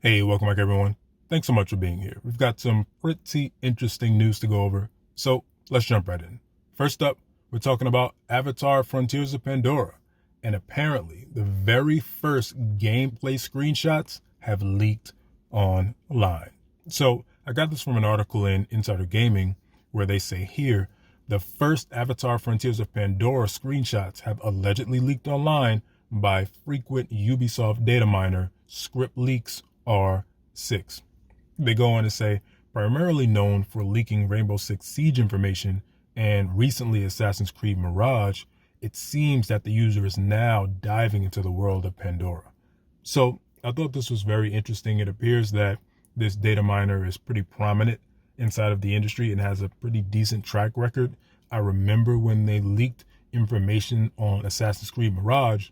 Hey, welcome back everyone. Thanks so much for being here. We've got some pretty interesting news to go over, so let's jump right in. First up, we're talking about Avatar Frontiers of Pandora, and apparently the very first gameplay screenshots have leaked online. So I got this from an article in Insider Gaming where they say here, the first Avatar Frontiers of Pandora screenshots have allegedly leaked online by frequent Ubisoft data miner Script Leaks R6. They go on to say, primarily known for leaking Rainbow Six Siege information and recently Assassin's Creed Mirage, it seems that the user is now diving into the world of Pandora. So I thought this was very interesting. It appears that this data miner is pretty prominent inside of the industry and has a pretty decent track record. I remember when they leaked information on Assassin's Creed Mirage,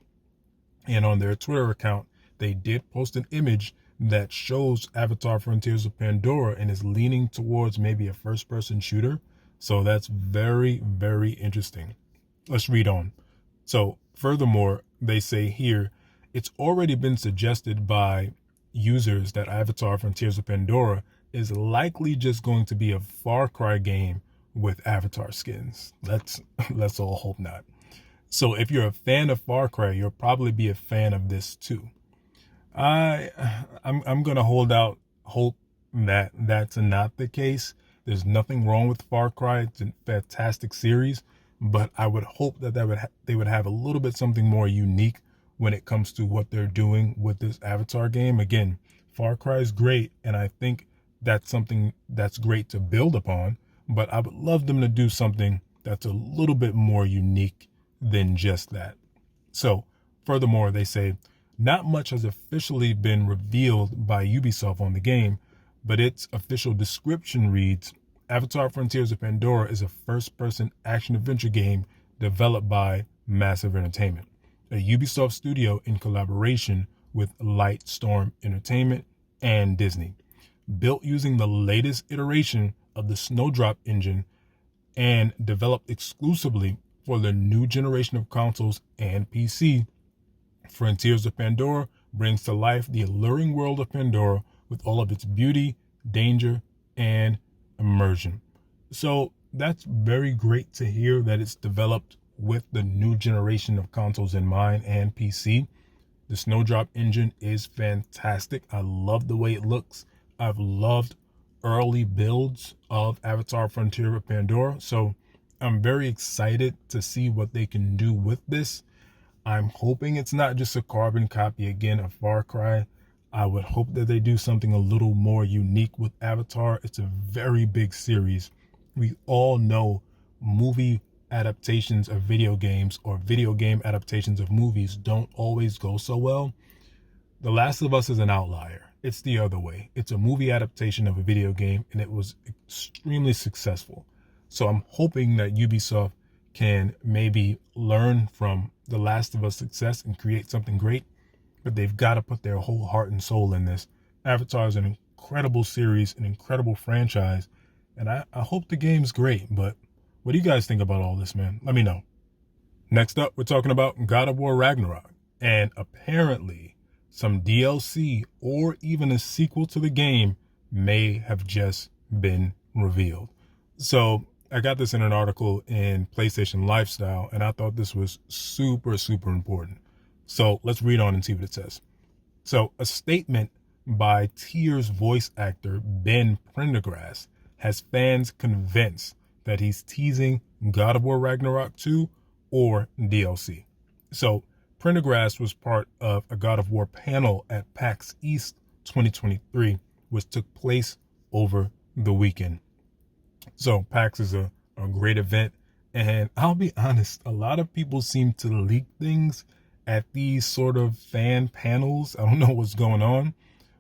and on their Twitter account, they did post an image that shows Avatar Frontiers of Pandora and is leaning towards maybe a first-person shooter. So that's very, very interesting. Let's read on. So furthermore, they say here, it's already been suggested by users that Avatar Frontiers of Pandora is likely just going to be a Far Cry game with Avatar skins. Let's all hope not. So if you're a fan of Far Cry, you'll probably be a fan of this too. I'm gonna hold out hope that that's not the case. There's nothing wrong with Far Cry. It's a fantastic series, but I would hope that they would have a little bit something more unique when it comes to what they're doing with this Avatar game. Again, Far Cry is great, and I think that's something that's great to build upon, but I would love them to do something that's a little bit more unique than just that. So, furthermore, they say, not much has officially been revealed by Ubisoft on the game, but its official description reads, Avatar Frontiers of Pandora is a first-person action-adventure game developed by Massive Entertainment, a Ubisoft studio in collaboration with Lightstorm Entertainment and Disney. Built using the latest iteration of the Snowdrop engine and developed exclusively for the new generation of consoles and PC, Frontiers of Pandora brings to life the alluring world of Pandora with all of its beauty, danger, and immersion. So that's very great to hear that it's developed with the new generation of consoles in mind and PC. The Snowdrop engine is fantastic. I love the way it looks. I've loved early builds of Avatar Frontier of Pandora. So I'm very excited to see what they can do with this. I'm hoping it's not just a carbon copy again of Far Cry. I would hope that they do something a little more unique with Avatar. It's a very big series. We all know movie adaptations of video games or video game adaptations of movies don't always go so well. The Last of Us is an outlier. It's the other way. It's a movie adaptation of a video game, and it was extremely successful. So I'm hoping that Ubisoft can maybe learn from The Last of Us success and create something great, but they've got to put their whole heart and soul in this. Avatar is an incredible series, an incredible franchise, and I hope the game's great, but what do you guys think about all this, man? Let me know. Next up, we're talking about God of War Ragnarok, and apparently some DLC or even a sequel to the game may have just been revealed. So I got this in an article in PlayStation Lifestyle, and I thought this was super, super important. So let's read on and see what it says. So a statement by Tyr's voice actor Ben Prendergast has fans convinced that he's teasing God of War Ragnarok 2 or DLC. So Prendergast was part of a God of War panel at PAX East 2023, which took place over the weekend. So PAX is a great event, and I'll be honest, a lot of people seem to leak things at these sort of fan panels. I don't know what's going on,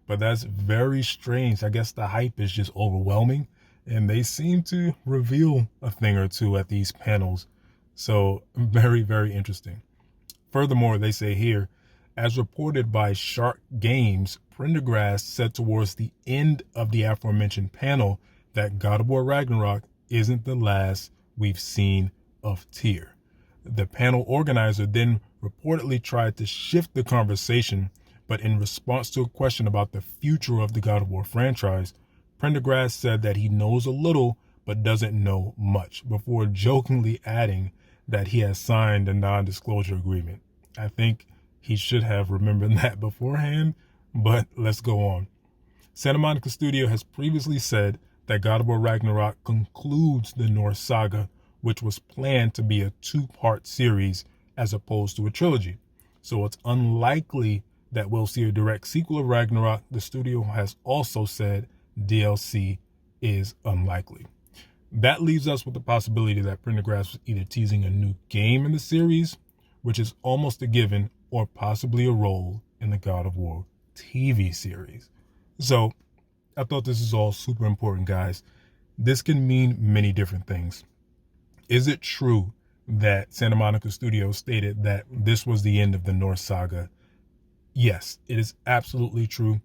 but that's very strange. I guess the hype is just overwhelming, and they seem to reveal a thing or two at these panels. So very, very interesting. Furthermore, they say here, as reported by Shark Games, Prendergast said towards the end of the aforementioned panel that God of War Ragnarok isn't the last we've seen of Tyr. The panel organizer then reportedly tried to shift the conversation But in response to a question about the future of the God of War franchise, Prendergast said that he knows a little but doesn't know much, before jokingly adding that he has signed a non-disclosure agreement. I think he should have remembered that beforehand, but let's go on. Santa Monica Studio has previously said that God of War Ragnarok concludes the Norse saga, which was planned to be a 2-part series as opposed to a trilogy. So it's unlikely that we'll see a direct sequel of Ragnarok. The studio has also said DLC is unlikely. That leaves us with the possibility that Prendergast was either teasing a new game in the series, which is almost a given, or possibly a role in the God of War TV series. So I thought this is all super important, guys. This can mean many different things. Is it true that Santa Monica Studios stated that this was the end of the Norse saga? Yes, it is absolutely true.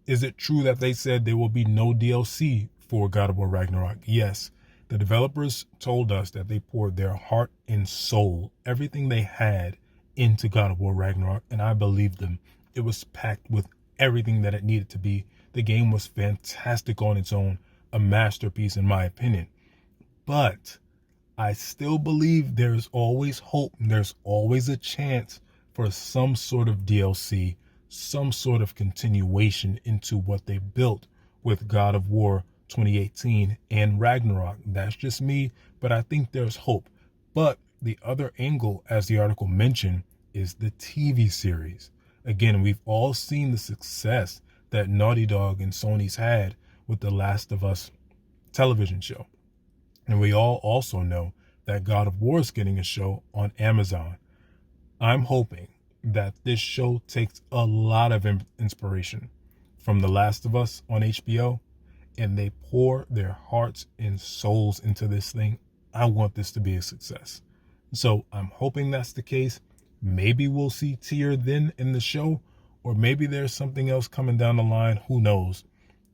Is it true that they said there will be no DLC for God of War Ragnarok? Yes. The developers told us that they poured their heart and soul, everything they had, into God of War Ragnarok, and I believed them. It was packed with everything that it needed to be. The game was fantastic on its own, a masterpiece in my opinion. But I still believe there's always hope. There's always a chance for some sort of DLC, some sort of continuation into what they built with God of War 2018 and Ragnarok. That's just me, but I think there's hope. But the other angle, as the article mentioned, is the TV series. Again, we've all seen the success that Naughty Dog and Sony's had with the Last of Us television show. And we all also know that God of War is getting a show on Amazon. I'm hoping that this show takes a lot of inspiration from The Last of Us on HBO, and they pour their hearts and souls into this thing. I want this to be a success. So I'm hoping that's the case. Maybe we'll see Tyr then in the show, or maybe there's something else coming down the line. Who knows?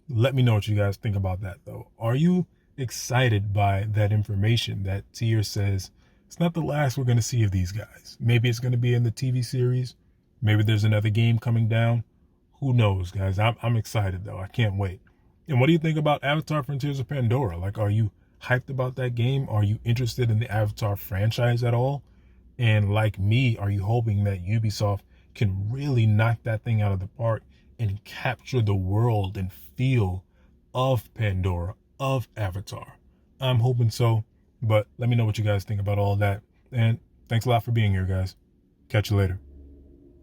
Let me know what you guys think about that, though. Are you excited by that information that Tyr says it's not the last we're going to see of these guys? Maybe it's going to be in the TV series. Maybe there's another game coming down. Who knows, guys? I'm excited, though. I can't wait. And what do you think about Avatar Frontiers of Pandora? Like, are you hyped about that game? Are you interested in the Avatar franchise at all? And like me, are you hoping that Ubisoft can really knock that thing out of the park and capture the world and feel of Pandora, of Avatar? I'm hoping so, but let me know what you guys think about all that. And thanks a lot for being here, guys. Catch you later.